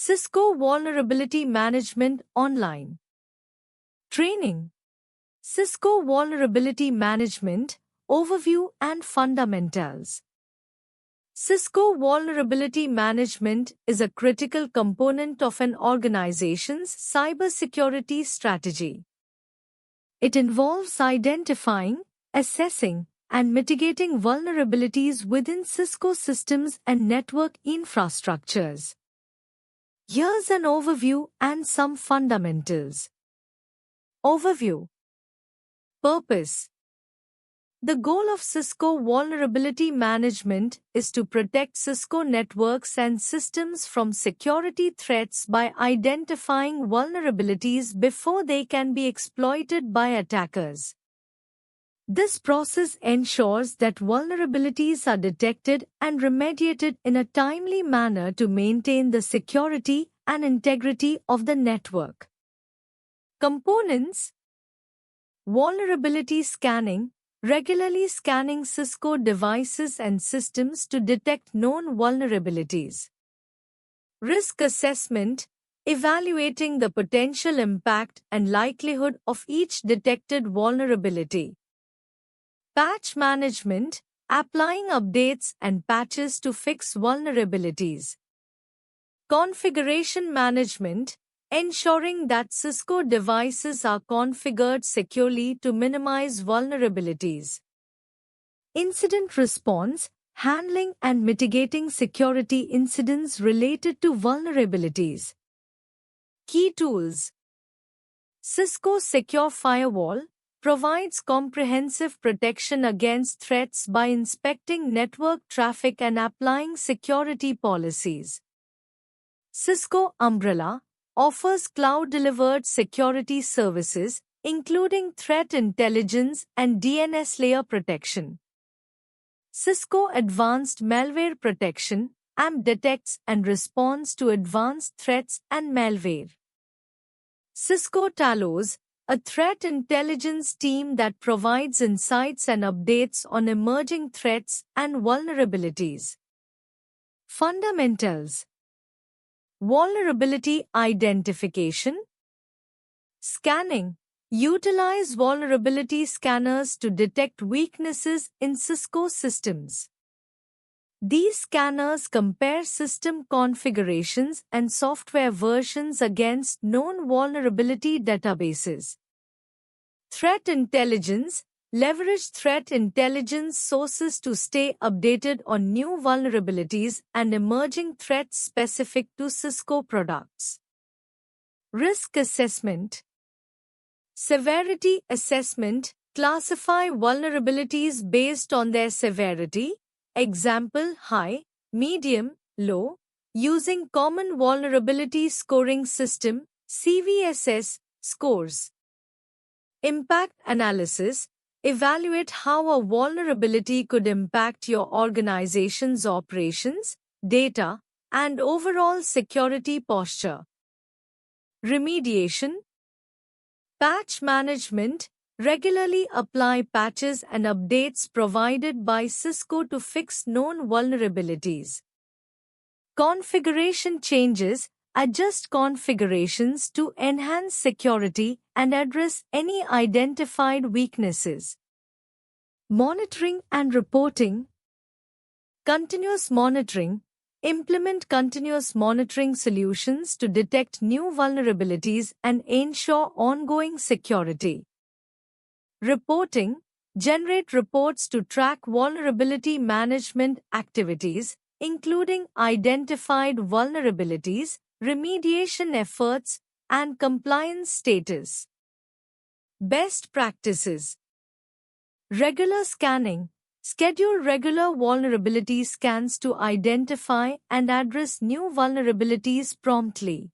Cisco Vulnerability Management Online Training. Cisco Vulnerability Management Overview and Fundamentals. Cisco Vulnerability Management is a critical component of an organization's cybersecurity strategy. It involves identifying, assessing, and mitigating vulnerabilities within Cisco systems and network infrastructures. Here's an overview and some fundamentals. Overview. Purpose. The goal of Cisco Vulnerability Management is to protect Cisco networks and systems from security threats by identifying vulnerabilities before they can be exploited by attackers. This process ensures that vulnerabilities are detected and remediated in a timely manner to maintain the security and integrity of the network. Components. Vulnerability scanning, regularly scanning Cisco devices and systems to detect known vulnerabilities. Risk assessment, evaluating the potential impact and likelihood of each detected vulnerability. Patch management, applying updates and patches to fix vulnerabilities. Configuration management, ensuring that Cisco devices are configured securely to minimize vulnerabilities. Incident response, handling and mitigating security incidents related to vulnerabilities. Key tools. Cisco Secure Firewall provides comprehensive protection against threats by inspecting network traffic and applying security policies. Cisco Umbrella offers cloud-delivered security services, including threat intelligence and DNS layer protection. Cisco Advanced Malware Protection AMP detects and responds to advanced threats and malware. Cisco Talos, a threat intelligence team that provides insights and updates on emerging threats and vulnerabilities. Fundamentals. Vulnerability identification. Scanning. Utilize vulnerability scanners to detect weaknesses in Cisco systems. These scanners compare system configurations and software versions against known vulnerability databases. Threat intelligence. Leverage threat intelligence sources to stay updated on new vulnerabilities and emerging threats specific to Cisco products. Risk assessment. Severity assessment. Classify vulnerabilities based on their severity, example high, medium, low, using Common Vulnerability Scoring System (CVSS) scores. Impact analysis. Evaluate how a vulnerability could impact your organization's operations, data, and overall security posture. Remediation. Patch management. Regularly apply patches and updates provided by Cisco to fix known vulnerabilities. Configuration changes. Adjust configurations to enhance security and address any identified weaknesses. Monitoring and reporting. Continuous monitoring. Implement continuous monitoring solutions to detect new vulnerabilities and ensure ongoing security. Reporting. Generate reports to track vulnerability management activities, including identified vulnerabilities, remediation efforts, and compliance status. Best practices. Regular scanning. Schedule regular vulnerability scans to identify and address new vulnerabilities promptly.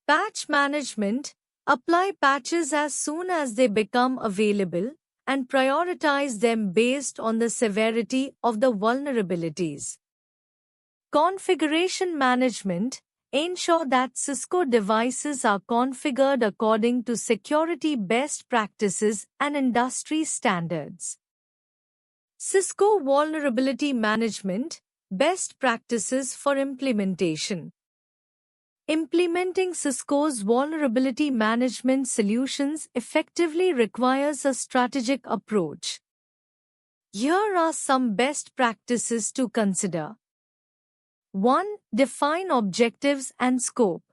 Patch management. Apply patches as soon as they become available and prioritize them based on the severity of the vulnerabilities. Configuration management. Ensure that Cisco devices are configured according to security best practices and industry standards. Cisco Vulnerability Management Best Practices for Implementation. Implementing Cisco's vulnerability management solutions effectively requires a strategic approach. Here are some best practices to consider. 1. Define objectives and scope.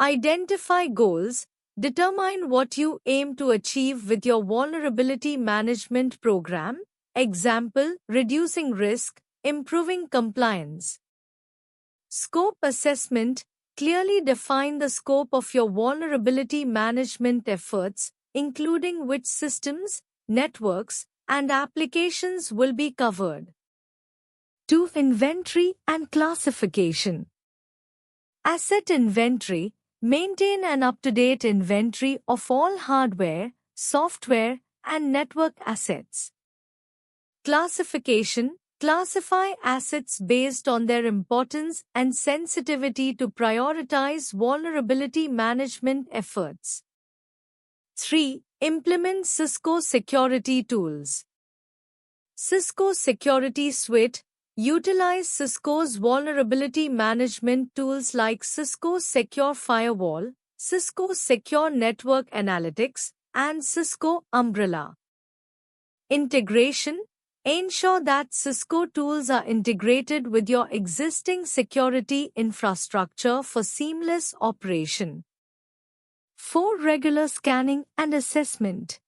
Identify goals. Determine what you aim to achieve with your vulnerability management program. Example, reducing risk, improving compliance. Scope assessment. Clearly define the scope of your vulnerability management efforts, including which systems, networks, and applications will be covered. 2. Inventory and classification. Asset inventory. Maintain an up-to-date inventory of all hardware, software, and network assets. Classification. Classify assets based on their importance and sensitivity to prioritize vulnerability management efforts. 3. Implement Cisco security tools. Cisco Security Suite. Utilize Cisco's vulnerability management tools like Cisco Secure Firewall, Cisco Secure Network Analytics, and Cisco Umbrella. Integration. Ensure that Cisco tools are integrated with your existing security infrastructure for seamless operation. 4. Regular scanning and assessment.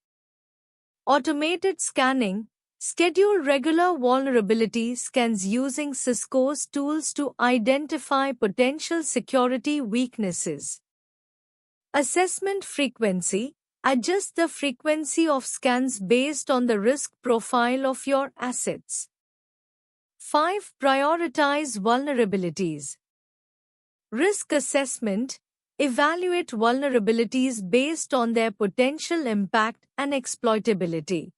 Automated scanning. Schedule regular vulnerability scans using Cisco's tools to identify potential security weaknesses. Assessment frequency. Adjust the frequency of scans based on the risk profile of your assets. 5. Prioritize vulnerabilities. Risk assessment. Evaluate vulnerabilities based on their potential impact and exploitability.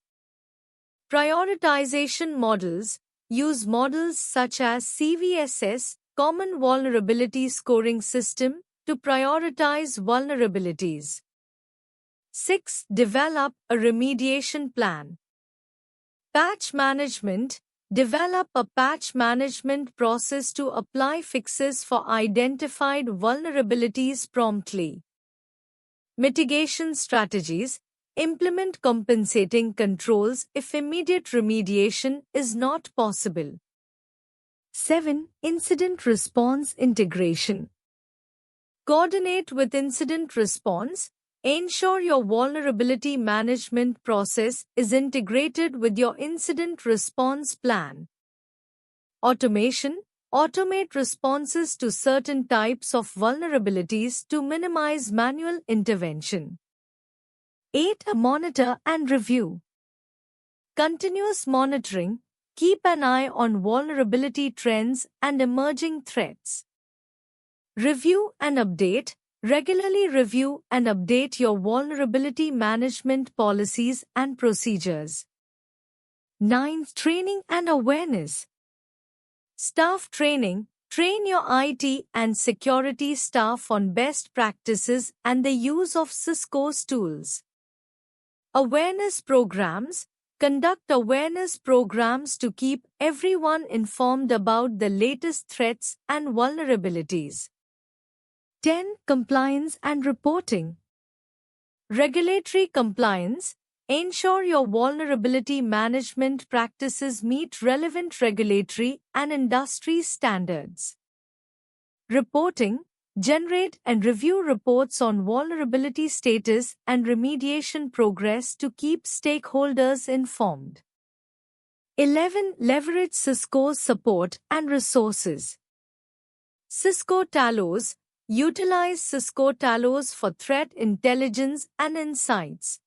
Prioritization models. Use models such as CVSS, Common Vulnerability Scoring System, to prioritize vulnerabilities. 6. Develop a remediation plan. Patch management. Develop a patch management process to apply fixes for identified vulnerabilities promptly. Mitigation strategies. Implement compensating controls if immediate remediation is not possible. 7. Incident response integration. Coordinate with incident response. Ensure your vulnerability management process is integrated with your incident response plan. Automation. Automate responses to certain types of vulnerabilities to minimize manual intervention. 8. Monitor and review. Continuous monitoring. Keep an eye on vulnerability trends and emerging threats. Review and update. Regularly review and update your vulnerability management policies and procedures. 9. Training and awareness. Staff training. Train your IT and security staff on best practices and the use of Cisco's tools. Awareness programs. Conduct awareness programs to keep everyone informed about the latest threats and vulnerabilities. 10. Compliance and reporting. Regulatory compliance. Ensure your vulnerability management practices meet relevant regulatory and industry standards. Reporting. Generate and review reports on vulnerability status and remediation progress to keep stakeholders informed. 11. Leverage Cisco's support and resources. Cisco Talos. Utilize Cisco Talos for threat intelligence and insights.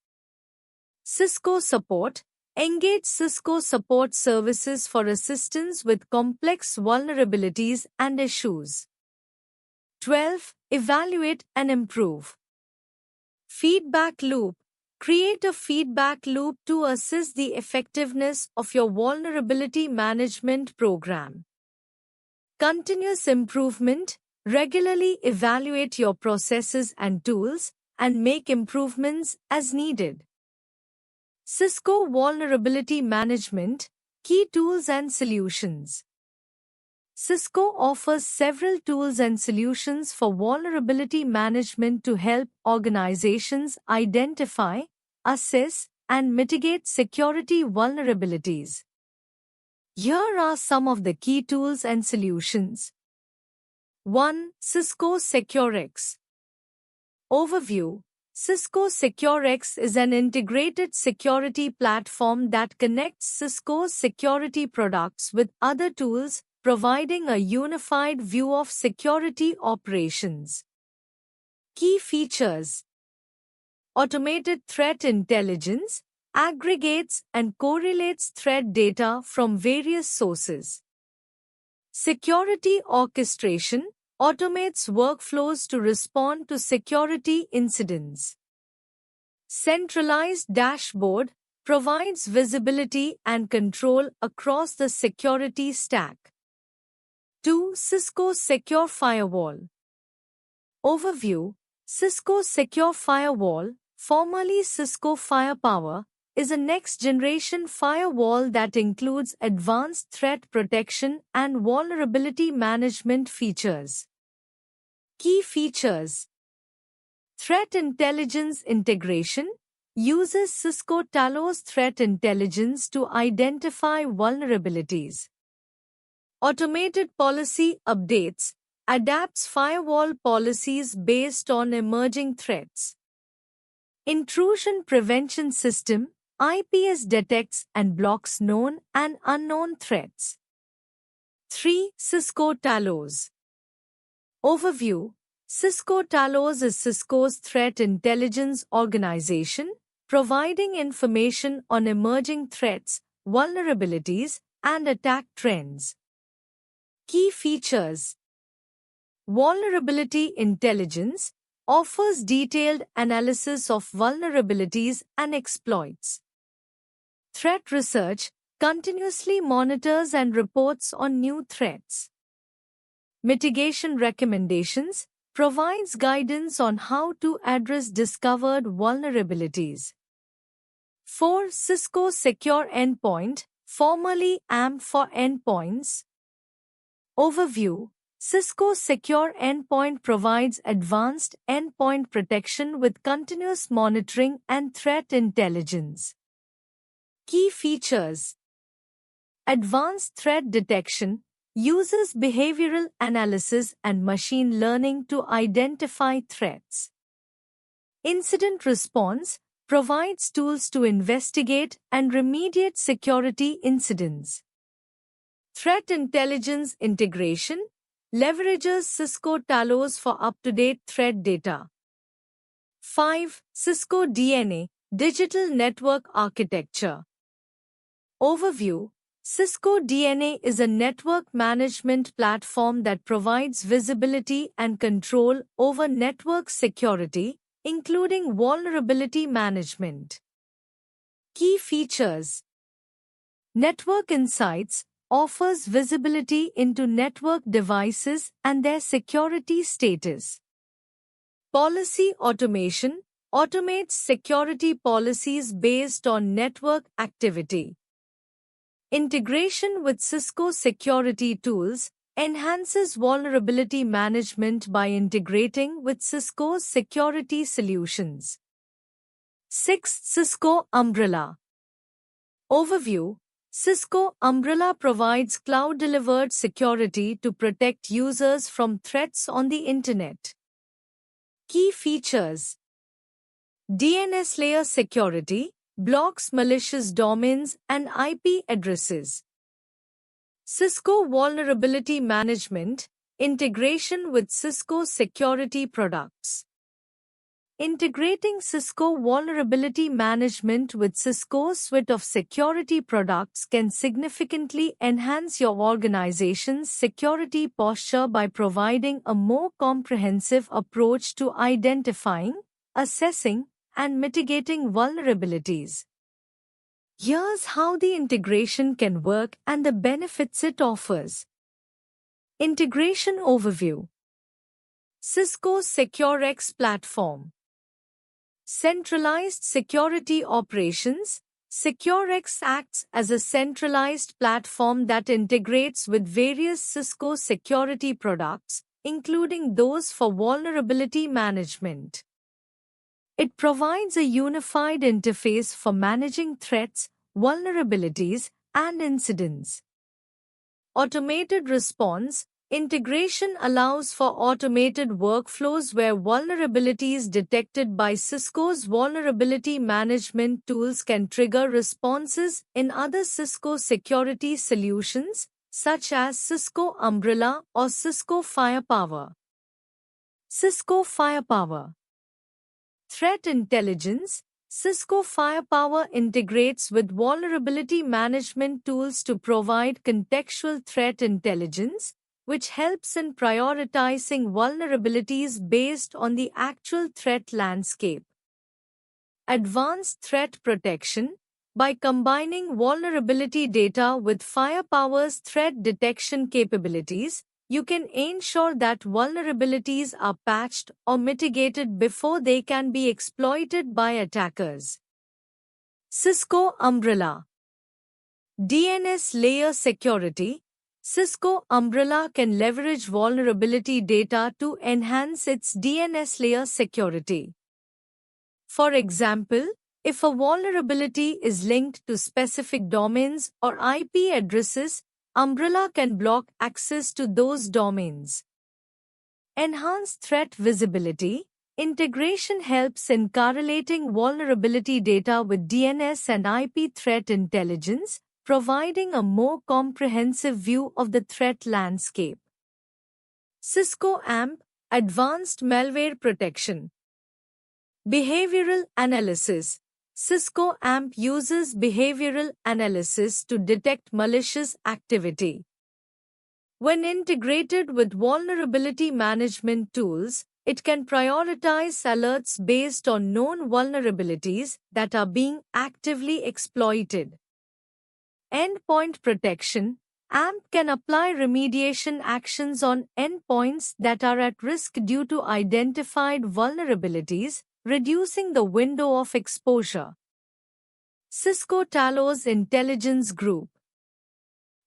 Cisco Support. Engage Cisco Support Services for assistance with complex vulnerabilities and issues. 12. Evaluate and improve. Feedback loop. Create a feedback loop to assess the effectiveness of your vulnerability management program. Continuous improvement. Regularly evaluate your processes and tools and make improvements as needed. Cisco Vulnerability Management, Key Tools and Solutions. Cisco offers several tools and solutions for vulnerability management to help organizations identify, assess, and mitigate security vulnerabilities. Here are some of the key tools and solutions. 1. Cisco SecureX. Overview. Cisco SecureX is an integrated security platform that connects Cisco's security products with other tools, providing a unified view of security operations. Key features: automated threat intelligence, aggregates and correlates threat data from various sources. Security orchestration, automates workflows to respond to security incidents. Centralized dashboard, provides visibility and control across the security stack. 2. Cisco Secure Firewall. Overview. Cisco Secure Firewall, formerly Cisco Firepower, is a next-generation firewall that includes advanced threat protection and vulnerability management features. Key features: threat intelligence integration, uses Cisco Talos threat intelligence to identify vulnerabilities. Automated policy updates, adapts firewall policies based on emerging threats. Intrusion prevention system, IPS detects and blocks known and unknown threats. 3. Cisco Talos. Overview. Cisco Talos is Cisco's threat intelligence organization, providing information on emerging threats, vulnerabilities, and attack trends. Key features: vulnerability intelligence, offers detailed analysis of vulnerabilities and exploits. Threat research, continuously monitors and reports on new threats. Mitigation recommendations, provides guidance on how to address discovered vulnerabilities. 4. Cisco Secure Endpoint, formerly AM for Endpoints. Overview. Cisco Secure Endpoint provides advanced endpoint protection with continuous monitoring and threat intelligence. Key features: advanced threat detection, uses behavioral analysis and machine learning to identify threats. Incident response, provides tools to investigate and remediate security incidents. Threat intelligence integration, leverages Cisco Talos for up-to-date threat data. 5. Cisco DNA, Digital Network Architecture. Overview. Cisco DNA is a network management platform that provides visibility and control over network security, including vulnerability management. Key features: network insights, offers visibility into network devices and their security status. Policy automation, automates security policies based on network activity. Integration with Cisco security tools, enhances vulnerability management by integrating with Cisco's security solutions. 6. Cisco Umbrella. Overview. Cisco Umbrella provides cloud-delivered security to protect users from threats on the Internet. Key features: DNS layer security, blocks malicious domains and IP addresses. Cisco Vulnerability Management, integration with Cisco security products. Integrating Cisco Vulnerability Management with Cisco's suite of security products can significantly enhance your organization's security posture by providing a more comprehensive approach to identifying, assessing, and mitigating vulnerabilities. Here's how the integration can work and the benefits it offers. Integration overview. Cisco SecureX platform. Centralized security operations, SecureX acts as a centralized platform that integrates with various Cisco security products, including those for vulnerability management. It provides a unified interface for managing threats, vulnerabilities, and incidents. Automated response integration allows for automated workflows where vulnerabilities detected by Cisco's vulnerability management tools can trigger responses in other Cisco security solutions, such as Cisco Umbrella or Cisco Firepower. Cisco Firepower Threat Intelligence Cisco Firepower integrates with vulnerability management tools to provide contextual threat intelligence, which helps in prioritizing vulnerabilities based on the actual threat landscape. Advanced Threat Protection By combining vulnerability data with Firepower's threat detection capabilities, you can ensure that vulnerabilities are patched or mitigated before they can be exploited by attackers. Cisco Umbrella DNS Layer Security Cisco Umbrella can leverage vulnerability data to enhance its DNS layer security. For example, if a vulnerability is linked to specific domains or IP addresses, Umbrella can block access to those domains. Enhanced Threat Visibility Integration helps in correlating vulnerability data with DNS and IP threat intelligence, providing a more comprehensive view of the threat landscape. Cisco AMP Advanced Malware Protection Behavioral Analysis Cisco AMP uses behavioral analysis to detect malicious activity. When integrated with vulnerability management tools, it can prioritize alerts based on known vulnerabilities that are being actively exploited. Endpoint Protection AMP can apply remediation actions on endpoints that are at risk due to identified vulnerabilities, reducing the window of exposure. Cisco Talos Intelligence Group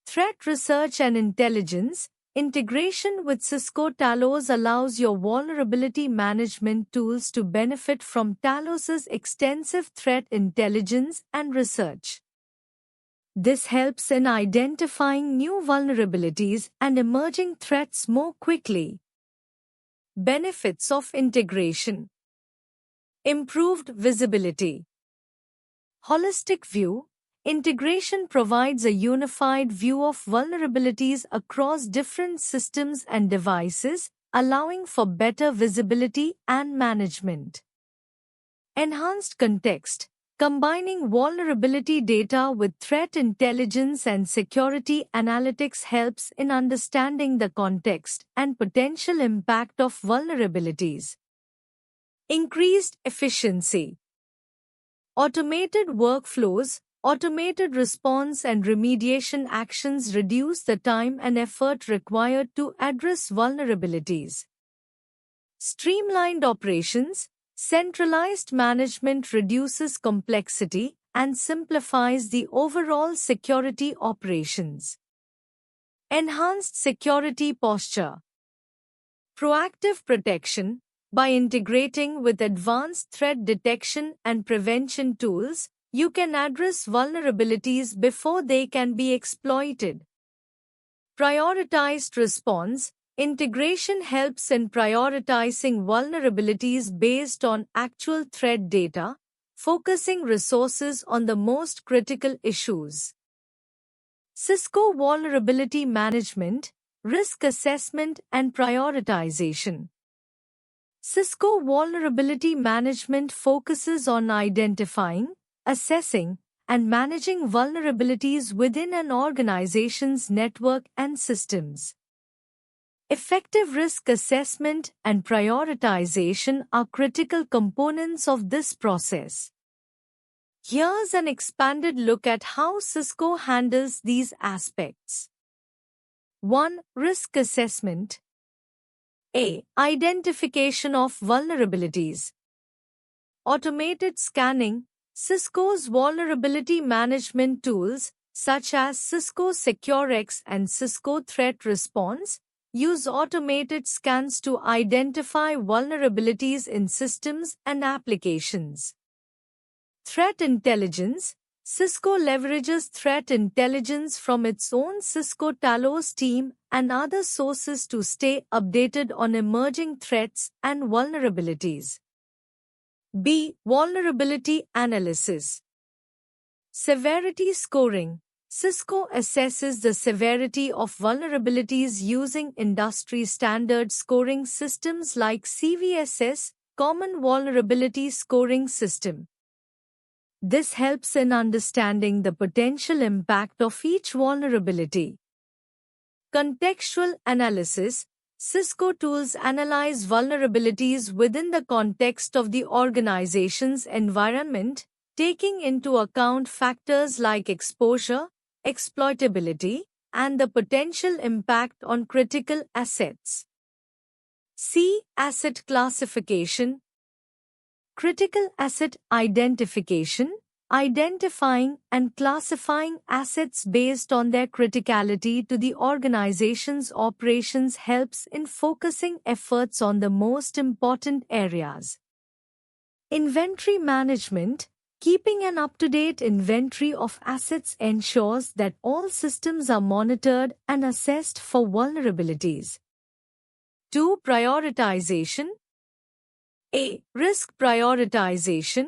Threat Research and Intelligence Integration with Cisco Talos allows your vulnerability management tools to benefit from Talos's extensive threat intelligence and research. This helps in identifying new vulnerabilities and emerging threats more quickly. Benefits of integration Improved visibility. Holistic view. Integration provides a unified view of vulnerabilities across different systems and devices, allowing for better visibility and management. Enhanced context. Combining vulnerability data with threat intelligence and security analytics helps in understanding the context and potential impact of vulnerabilities. Increased efficiency. Automated workflows, automated response and remediation actions reduce the time and effort required to address vulnerabilities. Streamlined operations, centralized management reduces complexity and simplifies the overall security operations. Enhanced security posture. Proactive protection. By integrating with advanced threat detection and prevention tools, you can address vulnerabilities before they can be exploited. Prioritized response. Integration helps in prioritizing vulnerabilities based on actual threat data, focusing resources on the most critical issues. Cisco Vulnerability Management, Risk Assessment and Prioritization. Cisco Vulnerability Management focuses on identifying, assessing, and managing vulnerabilities within an organization's network and systems. Effective risk assessment and prioritization are critical components of this process. Here's an expanded look at how Cisco handles these aspects. 1. Risk assessment. A. Identification of vulnerabilities. Automated scanning. Cisco's vulnerability management tools, such as Cisco SecureX and Cisco Threat Response, use automated scans to identify vulnerabilities in systems and applications. Threat intelligence. Cisco leverages threat intelligence from its own Cisco Talos team and other sources to stay updated on emerging threats and vulnerabilities. B. Vulnerability analysis. Severity scoring. Cisco assesses the severity of vulnerabilities using industry-standard scoring systems like CVSS, Common Vulnerability Scoring System. This helps in understanding the potential impact of each vulnerability. Contextual analysis. Cisco tools analyze vulnerabilities within the context of the organization's environment, taking into account factors like exposure, exploitability, and the potential impact on critical assets. C. Asset classification. Critical asset identification. Identifying and classifying assets based on their criticality to the organization's operations helps in focusing efforts on the most important areas. Inventory management. Keeping an up-to-date inventory of assets ensures that all systems are monitored and assessed for vulnerabilities. 2. Prioritization. A. Risk prioritization.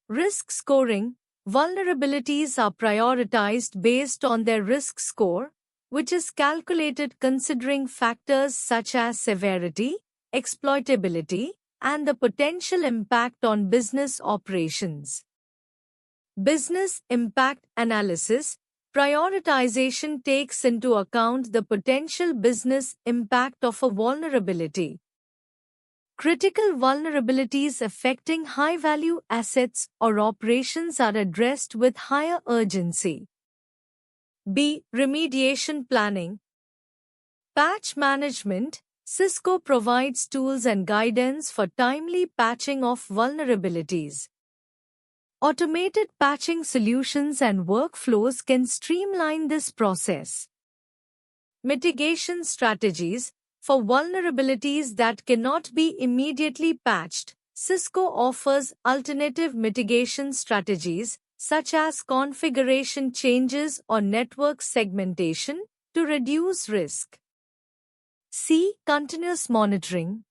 Risk scoring. Vulnerabilities are prioritized based on their risk score, which is calculated considering factors such as severity, exploitability, and the potential impact on business operations. Business impact analysis. Prioritization takes into account the potential business impact of a vulnerability. Critical vulnerabilities affecting high-value assets or operations are addressed with higher urgency. B. Remediation planning. Patch management. Cisco provides tools and guidance for timely patching of vulnerabilities. Automated patching solutions and workflows can streamline this process. Mitigation strategies. For vulnerabilities that cannot be immediately patched, Cisco offers alternative mitigation strategies, such as configuration changes or network segmentation, to reduce risk. C. Continuous monitoring.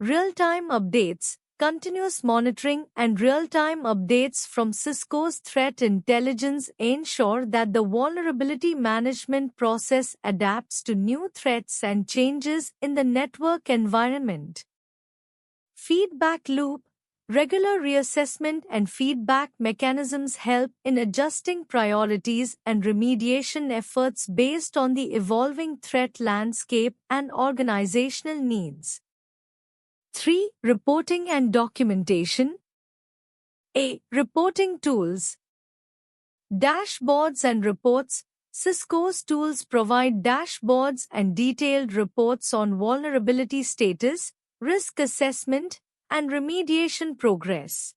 Real-time updates. Continuous monitoring and real-time updates from Cisco's threat intelligence ensure that the vulnerability management process adapts to new threats and changes in the network environment. Feedback loop. Regular reassessment and feedback mechanisms help in adjusting priorities and remediation efforts based on the evolving threat landscape and organizational needs. 3. Reporting and documentation. A. Reporting tools. Dashboards and reports. Cisco's tools provide dashboards and detailed reports on vulnerability status, risk assessment, and remediation progress.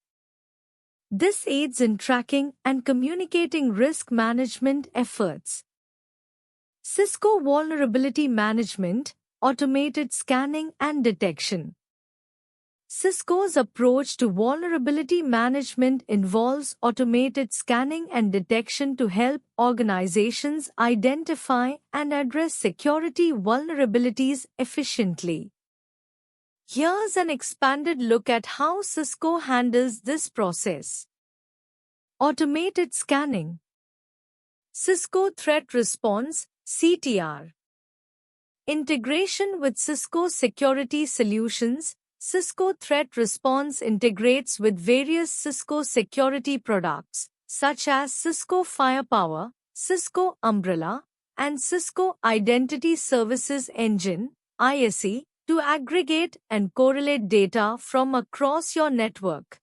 This aids in tracking and communicating risk management efforts. Cisco Vulnerability Management, Automated Scanning and Detection. Cisco's approach to vulnerability management involves automated scanning and detection to help organizations identify and address security vulnerabilities efficiently. Here's an expanded look at how Cisco handles this process. Automated scanning. Cisco Threat Response, CTR. Integration with Cisco Security Solutions. Cisco Threat Response integrates with various Cisco security products, such as Cisco Firepower, Cisco Umbrella, and Cisco Identity Services Engine, ISE, to aggregate and correlate data from across your network.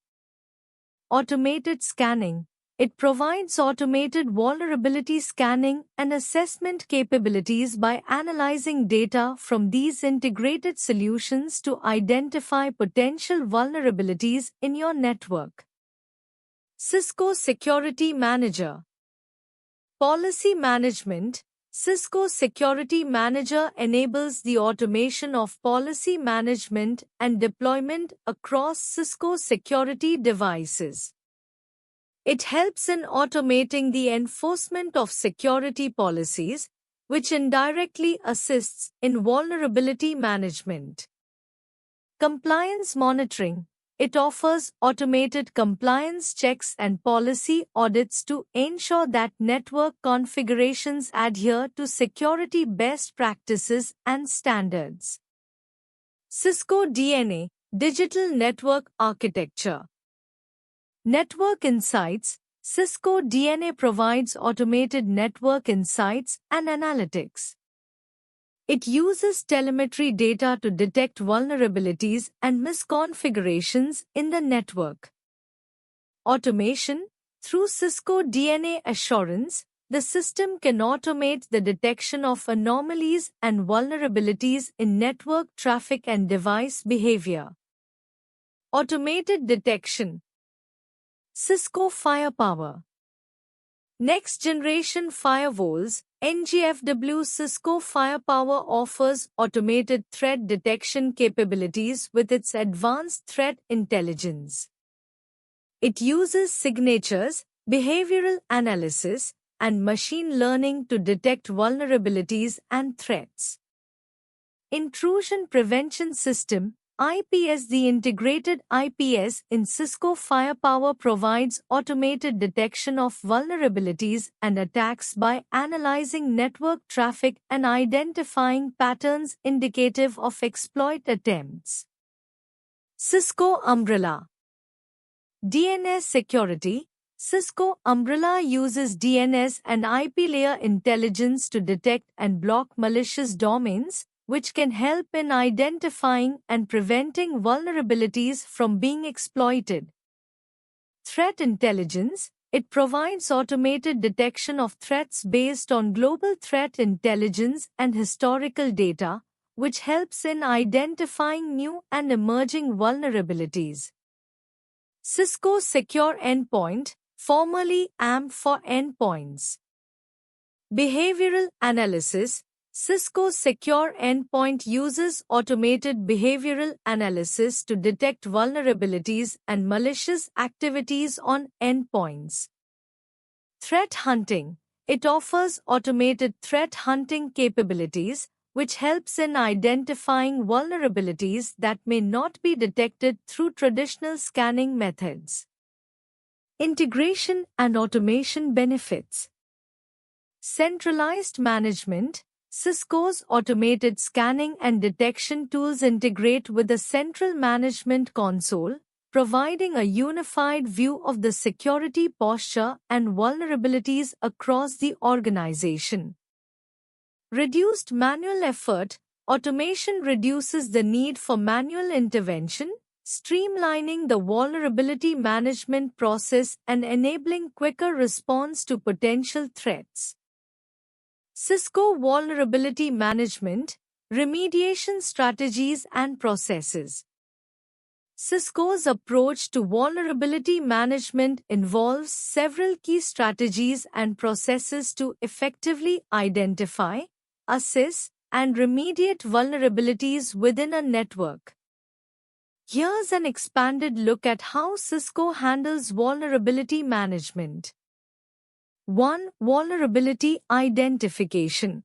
Automated scanning. It provides automated vulnerability scanning and assessment capabilities by analyzing data from these integrated solutions to identify potential vulnerabilities in your network. Cisco Security Manager. Policy Management. Cisco Security Manager enables the automation of policy management and deployment across Cisco security devices. It helps in automating the enforcement of security policies, which indirectly assists in vulnerability management. Compliance Monitoring. It offers automated compliance checks and policy audits to ensure that network configurations adhere to security best practices and standards. Cisco DNA, Digital Network Architecture. Network Insights. Cisco DNA provides automated network insights and analytics. It uses telemetry data to detect vulnerabilities and misconfigurations in the network. Automation. Through Cisco DNA Assurance, the system can automate the detection of anomalies and vulnerabilities in network traffic and device behavior. Automated Detection. Cisco Firepower. Next Generation Firewalls, NGFW. Cisco Firepower offers automated threat detection capabilities with its advanced threat intelligence. It uses signatures, behavioral analysis, and machine learning to detect vulnerabilities and threats. Intrusion Prevention System, IPS. The integrated IPS in Cisco Firepower provides automated detection of vulnerabilities and attacks by analyzing network traffic and identifying patterns indicative of exploit attempts. Cisco Umbrella. DNS Security. Cisco Umbrella uses DNS and IP layer intelligence to detect and block malicious domains, which can help in identifying and preventing vulnerabilities from being exploited. Threat Intelligence. It provides automated detection of threats based on global threat intelligence and historical data, which helps in identifying new and emerging vulnerabilities. Cisco Secure Endpoint, formerly AMP for Endpoints. Behavioral Analysis. Cisco Secure Endpoint uses automated behavioral analysis to detect vulnerabilities and malicious activities on endpoints. Threat Hunting. It offers automated threat hunting capabilities, which helps in identifying vulnerabilities that may not be detected through traditional scanning methods. Integration and automation benefits. Centralized management. Cisco's automated scanning and detection tools integrate with a central management console, providing a unified view of the security posture and vulnerabilities across the organization. Reduced manual effort. Automation reduces the need for manual intervention, streamlining the vulnerability management process and enabling quicker response to potential threats. Cisco Vulnerability Management, Remediation Strategies and Processes. Cisco's approach to vulnerability management involves several key strategies and processes to effectively identify, assess, and remediate vulnerabilities within a network. Here's an expanded look at how Cisco handles vulnerability management. 1. Vulnerability Identification.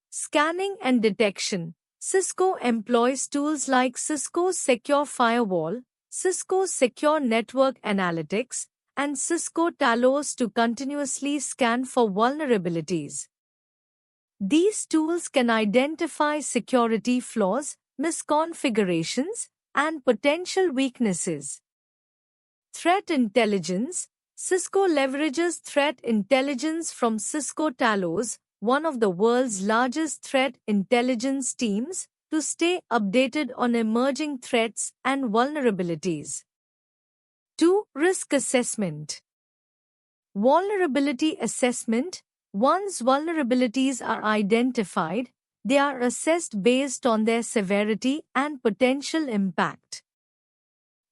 Scanning and Detection. Cisco employs tools like Cisco Secure Firewall, Cisco Secure Network Analytics, and Cisco Talos to continuously scan for vulnerabilities. These tools can identify security flaws, misconfigurations, and potential weaknesses. Threat Intelligence. Cisco leverages threat intelligence from Cisco Talos, one of the world's largest threat intelligence teams, to stay updated on emerging threats and vulnerabilities. 2. Risk Assessment. Vulnerability Assessment. Once vulnerabilities are identified, they are assessed based on their severity and potential impact.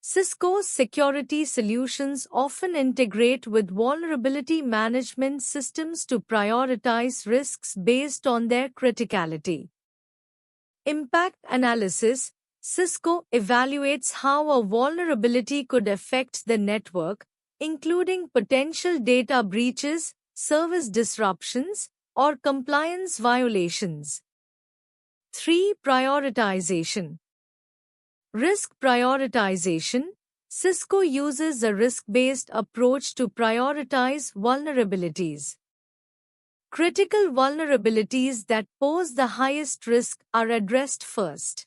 Cisco's security solutions often integrate with vulnerability management systems to prioritize risks based on their criticality. Impact analysis: Cisco evaluates how a vulnerability could affect the network, including potential data breaches, service disruptions, or compliance violations. 3. Prioritization. Risk prioritization: Cisco uses a risk-based approach to prioritize vulnerabilities. Critical vulnerabilities that pose the highest risk are addressed first.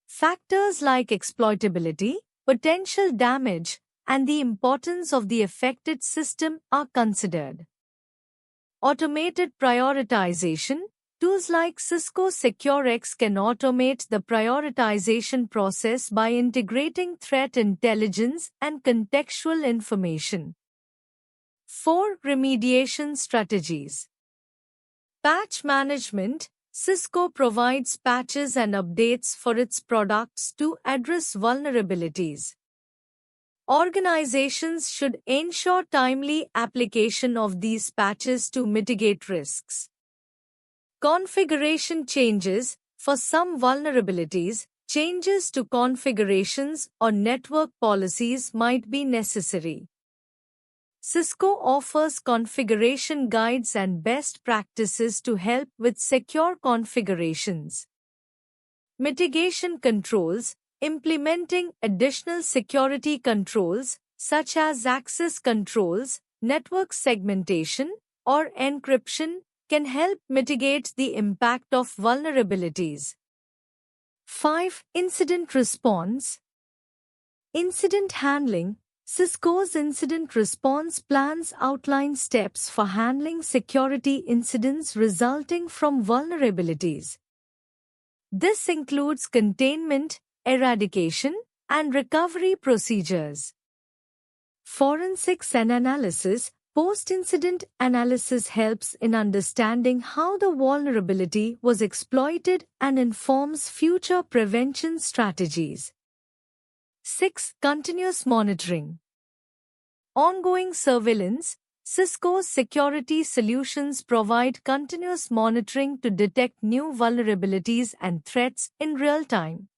Factors like exploitability, potential damage, and the importance of the affected system are considered. Automated prioritization: tools like Cisco SecureX can automate the prioritization process by integrating threat intelligence and contextual information. 4. Remediation strategies. Patch management: Cisco provides patches and updates for its products to address vulnerabilities. Organizations should ensure timely application of these patches to mitigate risks. Configuration changes: for some vulnerabilities, changes to configurations or network policies might be necessary. Cisco offers configuration guides and best practices to help with secure configurations. Mitigation controls: implementing additional security controls, such as access controls, network segmentation, or encryption, can help mitigate the impact of vulnerabilities. 5. Incident response. Incident handling: Cisco's incident response plans outline steps for handling security incidents resulting from vulnerabilities. This includes containment, eradication, and recovery procedures. Forensics and analysis: post-incident analysis helps in understanding how the vulnerability was exploited and informs future prevention strategies. 6. Continuous monitoring. Ongoing surveillance: Cisco's security solutions provide continuous monitoring to detect new vulnerabilities and threats in real time.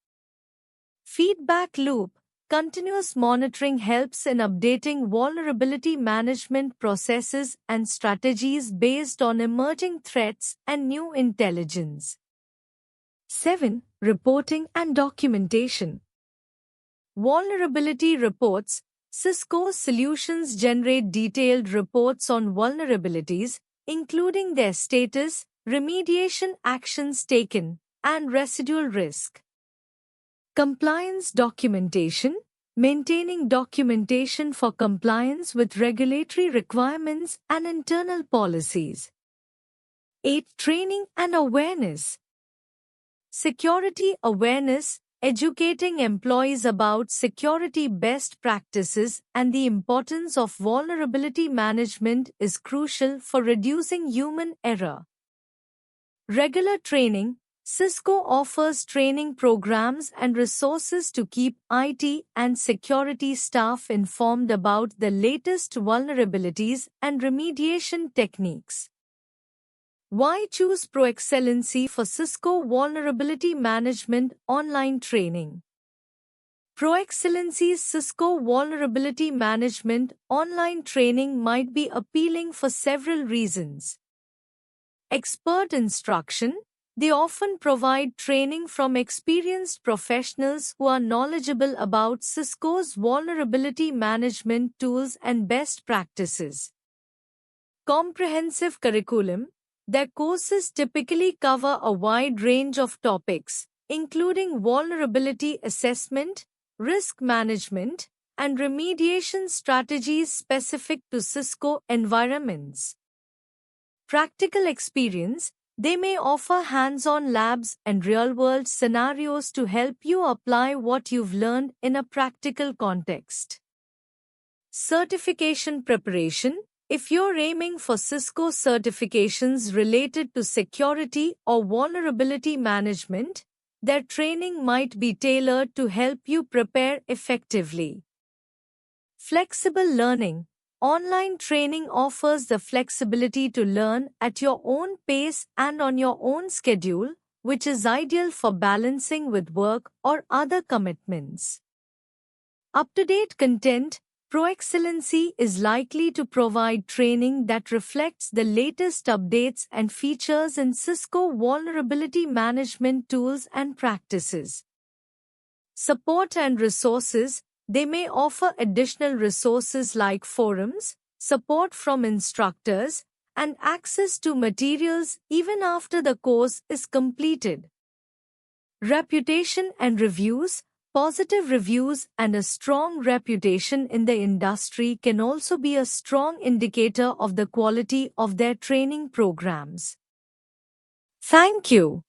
Feedback loop: continuous monitoring helps in updating vulnerability management processes and strategies based on emerging threats and new intelligence. 7. Reporting and documentation. Vulnerability reports: Cisco's solutions generate detailed reports on vulnerabilities, including their status, remediation actions taken, and residual risk. Compliance documentation: maintaining documentation for compliance with regulatory requirements and internal policies. 8. Training and awareness. Security awareness: educating employees about security best practices and the importance of vulnerability management is crucial for reducing human error. Regular training: Cisco offers training programs and resources to keep IT and security staff informed about the latest vulnerabilities and remediation techniques. Why choose Proexcellency for Cisco Vulnerability Management Online Training? Proexcellency's Cisco Vulnerability Management Online Training might be appealing for several reasons. Expert instruction: they often provide training from experienced professionals who are knowledgeable about Cisco's vulnerability management tools and best practices. Comprehensive curriculum: their courses typically cover a wide range of topics, including vulnerability assessment, risk management, and remediation strategies specific to Cisco environments. Practical experience: they may offer hands-on labs and real-world scenarios to help you apply what you've learned in a practical context. Certification preparation: if you're aiming for Cisco certifications related to security or vulnerability management, their training might be tailored to help you prepare effectively. Flexible learning. Online training offers the flexibility to learn at your own pace and on your own schedule, which is ideal for balancing with work or other commitments. Up-to-date content. Proexcellency is likely to provide training that reflects the latest updates and features in Cisco vulnerability management tools and practices. Support and resources. They may offer additional resources like forums, support from instructors, and access to materials even after the course is completed. Reputation and reviews. Positive reviews and a strong reputation in the industry can also be a strong indicator of the quality of their training programs. Thank you.